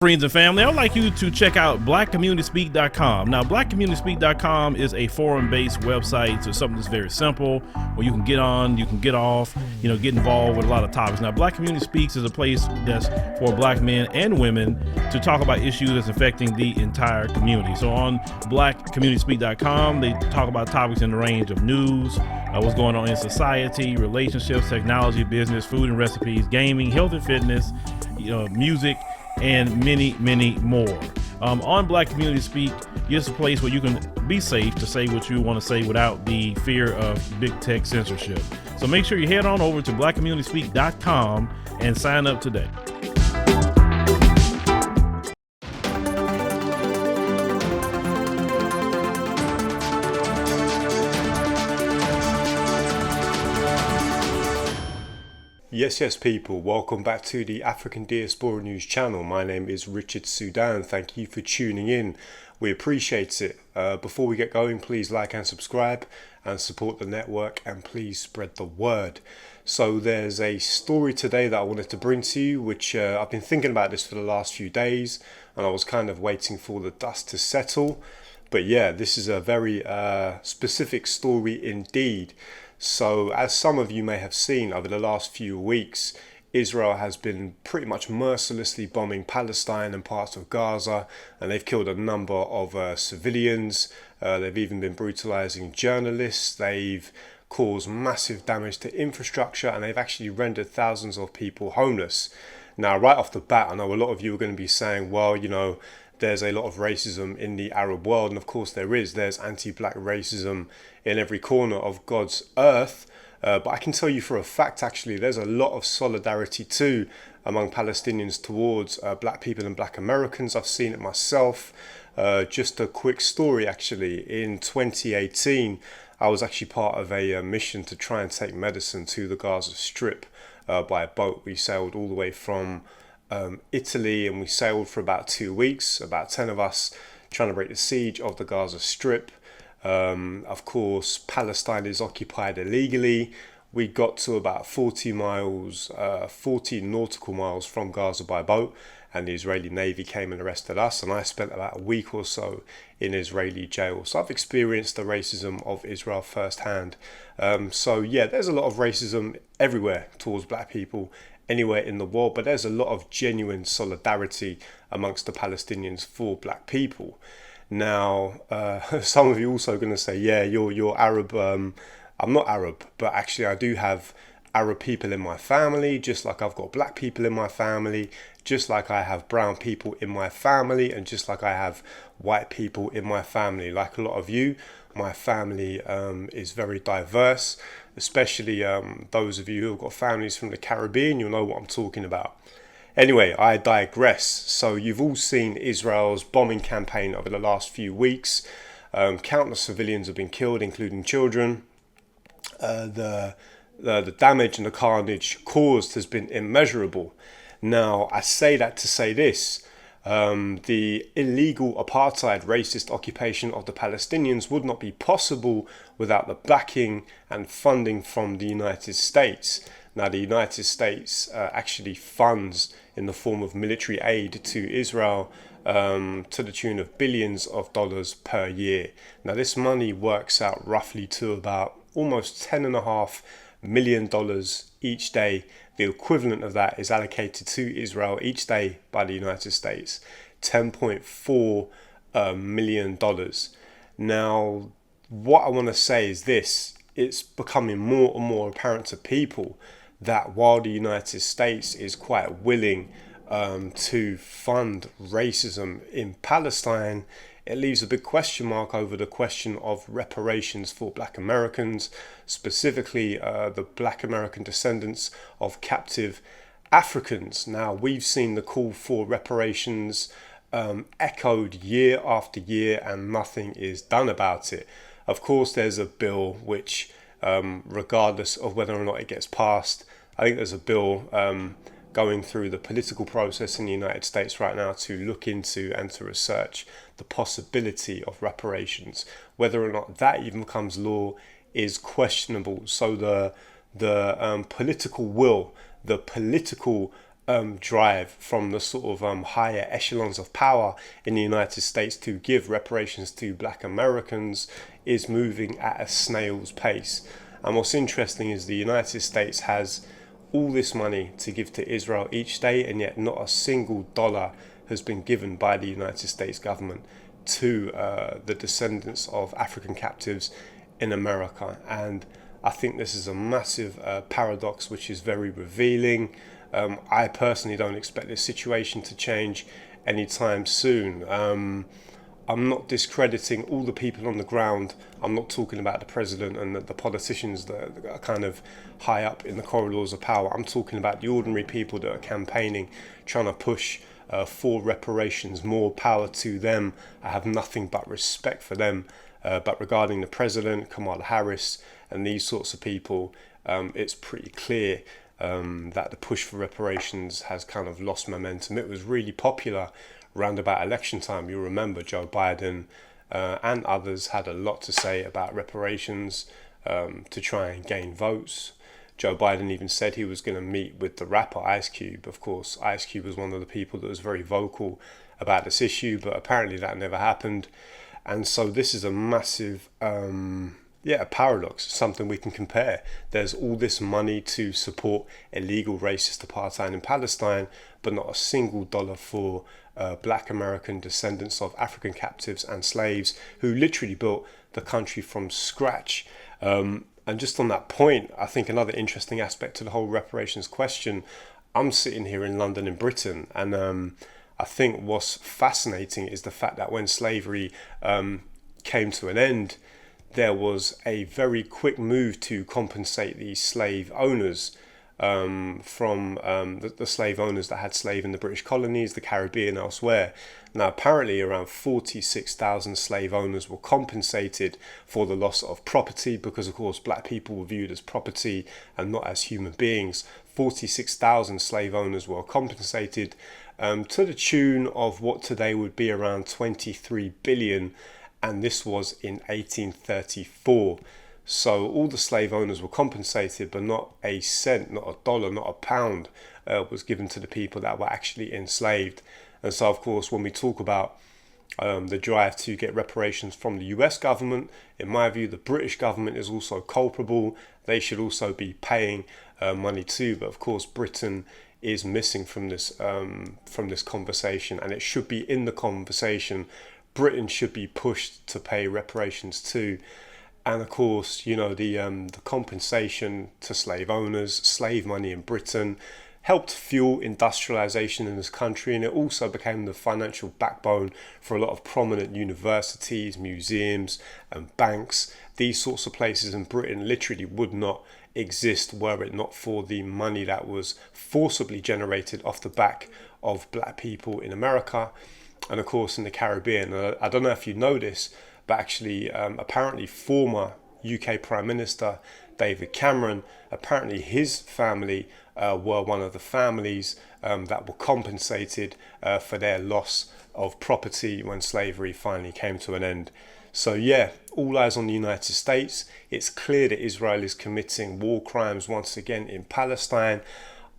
Friends and family, I would like you to check out blackcommunityspeak.com. Now, blackcommunityspeak.com is a forum-based website, so something that's very simple, where you can get on, you can get off, get involved with a lot of topics. Now, Black Community Speaks is a place that's for Black men and women to talk about issues that's affecting the entire community. So on blackcommunityspeak.com, they talk about topics in the range of news, what's going on in society, relationships, technology, business, food and recipes, gaming, health and fitness, music, and many, many more. On Black Community Speak, it's a place where you can be safe to say what you want to say without the fear of big tech censorship. So make sure you head on over to blackcommunityspeak.com and sign up today. Yes, people, welcome back to the African Diaspora News channel. My name is Richard Sudan. Thank you for tuning in. We appreciate it. Before we get going, please like and subscribe and support the network, and please spread the word. So there's a story today that I wanted to bring to you, which I've been thinking about this for the last few days, and I was kind of waiting for the dust to settle. But yeah, this is a very specific story indeed. So as some of you may have seen over the last few weeks, Israel has been pretty much mercilessly bombing Palestine and parts of Gaza, and they've killed a number of civilians. They've even been brutalizing journalists. They've caused massive damage to infrastructure, and they've actually rendered thousands of people homeless. Now, right off the bat, I know a lot of you are going to be saying, well, there's a lot of racism in the Arab world, and of course there is. There's anti-black racism in every corner of God's earth. But I can tell you for a fact, actually, there's a lot of solidarity too among Palestinians towards black people and black Americans. I've seen it myself. Just a quick story, actually. In 2018, I was actually part of a mission to try and take medicine to the Gaza Strip by a boat. We sailed all the way from Italy, and we sailed for about 2 weeks, about 10 of us, trying to break the siege of the Gaza Strip. Of course, Palestine is occupied illegally. We got to about 40 nautical miles from Gaza by boat, and the Israeli Navy came and arrested us, and I spent about a week or so in Israeli jail. So I've experienced the racism of Israel firsthand. So yeah, there's a lot of racism everywhere towards black people, anywhere in the world, but there's a lot of genuine solidarity amongst the Palestinians for black people. Now, some of you also going to say, yeah, you're Arab. I'm not Arab, but actually I do have Arab people in my family, just like I've got black people in my family, just like I have brown people in my family, and just like I have white people in my family. Like a lot of you, my family is very diverse, especially those of you who have got families from the Caribbean. You'll know what I'm talking about. Anyway, I digress. So you've all seen Israel's bombing campaign over the last few weeks. Countless civilians have been killed, including children. The damage and the carnage caused has been immeasurable. Now, I say that to say this. The illegal apartheid racist occupation of the Palestinians would not be possible without the backing and funding from the United States. Now, the United States actually funds in the form of military aid to Israel to the tune of billions of dollars per year. Now, this money works out roughly to about almost $10.5 million each day. The equivalent of that is allocated to Israel each day by the United States, $10.4 million. Now, what I want to say is this: it's becoming more and more apparent to people that while the United States is quite willing to fund racism in Palestine, it leaves a big question mark over the question of reparations for black Americans, specifically the black American descendants of captive Africans. Now, we've seen the call for reparations echoed year after year, and nothing is done about it. Of course, there's a bill which, regardless of whether or not it gets passed, I think there's a bill going through the political process in the United States right now to look into and to research the possibility of reparations. Whether or not that even becomes law is questionable. So the political will, the political drive from the sort of higher echelons of power in the United States to give reparations to black Americans is moving at a snail's pace. And what's interesting is the United States has all this money to give to Israel each day, and yet not a single dollar has been given by the United States government to the descendants of African captives in America. And I think this is a massive paradox, which is very revealing. I personally don't expect this situation to change anytime soon. I'm not discrediting all the people on the ground. I'm not talking about the president and the politicians that are kind of high up in the corridors of power. I'm talking about the ordinary people that are campaigning, trying to push for reparations. More power to them. I have nothing but respect for them. But regarding the president, Kamala Harris, and these sorts of people, it's pretty clear that the push for reparations has kind of lost momentum. It was really popular around about election time. You'll remember Joe Biden and others had a lot to say about reparations to try and gain votes. Joe Biden even said he was going to meet with the rapper Ice Cube. Of course, Ice Cube was one of the people that was very vocal about this issue, but apparently that never happened. And so this is a massive a paradox, something we can compare. There's all this money to support illegal racist apartheid in Palestine, but not a single dollar for black American descendants of African captives and slaves who literally built the country from scratch. And just on that point, I think another interesting aspect to the whole reparations question, I'm sitting here in London in Britain, and I think what's fascinating is the fact that when slavery came to an end, there was a very quick move to compensate the slave owners from the slave owners that had slaves in the British colonies, the Caribbean, elsewhere. Now, apparently around 46,000 slave owners were compensated for the loss of property because, of course, black people were viewed as property and not as human beings. 46,000 slave owners were compensated to the tune of what today would be around 23 billion, and this was in 1834. So all the slave owners were compensated, but not a cent, not a dollar, not a pound was given to the people that were actually enslaved. And so, of course, when we talk about the drive to get reparations from the US government, in my view, the British government is also culpable. They should also be paying money too. But of course, Britain is missing from this conversation, and it should be in the conversation. Britain should be pushed to pay reparations too. And of course, you know, the compensation to slave owners, slave money in Britain, helped fuel industrialization in this country, and it also became the financial backbone for a lot of prominent universities, museums and banks. These sorts of places in Britain literally would not exist were it not for the money that was forcibly generated off the back of black people in America and of course in the Caribbean. I don't know if you know this, but actually apparently former UK Prime Minister David Cameron, apparently his family were one of the families that were compensated for their loss of property when slavery finally came to an end. So yeah, all eyes on the United States. It's clear that Israel is committing war crimes once again in Palestine.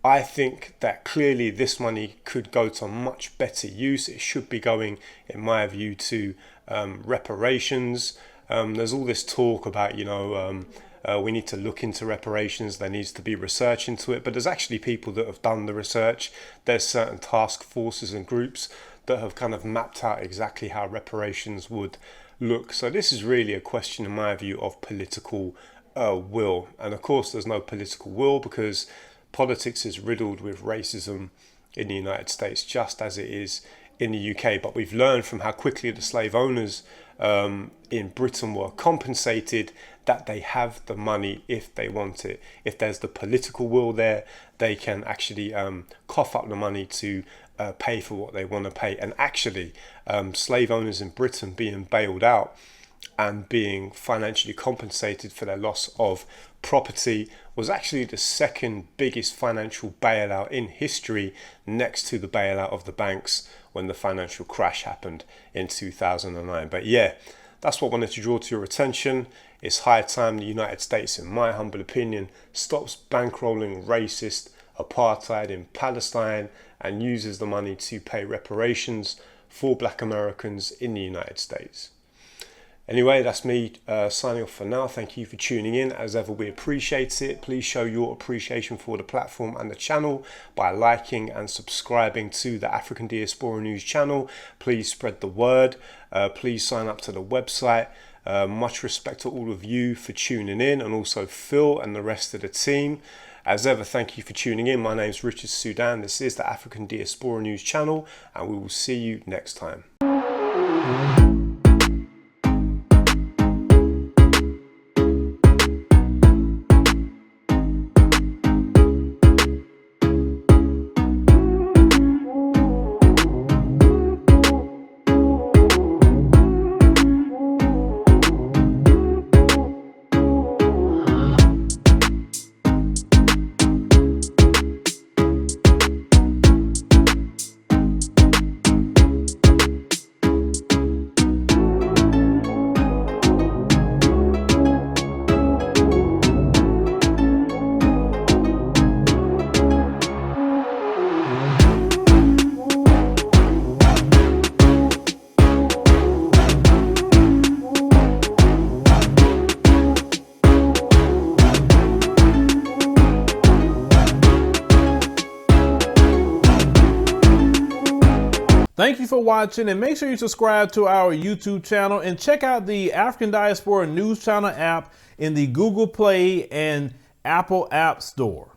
I think that clearly this money could go to much better use. It should be going, in my view, to reparations. There's all this talk about, we need to look into reparations. There needs to be research into it. But there's actually people that have done the research. There's certain task forces and groups that have kind of mapped out exactly how reparations would look. So this is really a question, in my view, of political will. And of course, there's no political will because politics is riddled with racism in the United States, just as it is in the UK. But we've learned from how quickly the slave owners in Britain were compensated that they have the money if they want it. If there's the political will there, they can actually cough up the money to pay for what they want to pay. And actually, slave owners in Britain being bailed out and being financially compensated for their loss of property was actually the second biggest financial bailout in history, next to the bailout of the banks when the financial crash happened in 2009. But yeah, that's what I wanted to draw to your attention. It's high time the United States, in my humble opinion, stops bankrolling racist apartheid in Palestine and uses the money to pay reparations for Black Americans in the United States. Anyway, that's me signing off for now. Thank you for tuning in. As ever, we appreciate it. Please show your appreciation for the platform and the channel by liking and subscribing to the African Diaspora News channel. Please spread the word. Please sign up to the website. Much respect to all of you for tuning in, and also Phil and the rest of the team. As ever, thank you for tuning in. My name is Richard Sudan. This is the African Diaspora News channel, and we will see you next time. Thank you for watching, and make sure you subscribe to our YouTube channel and check out the African Diaspora News Channel app in the Google Play and Apple App Store.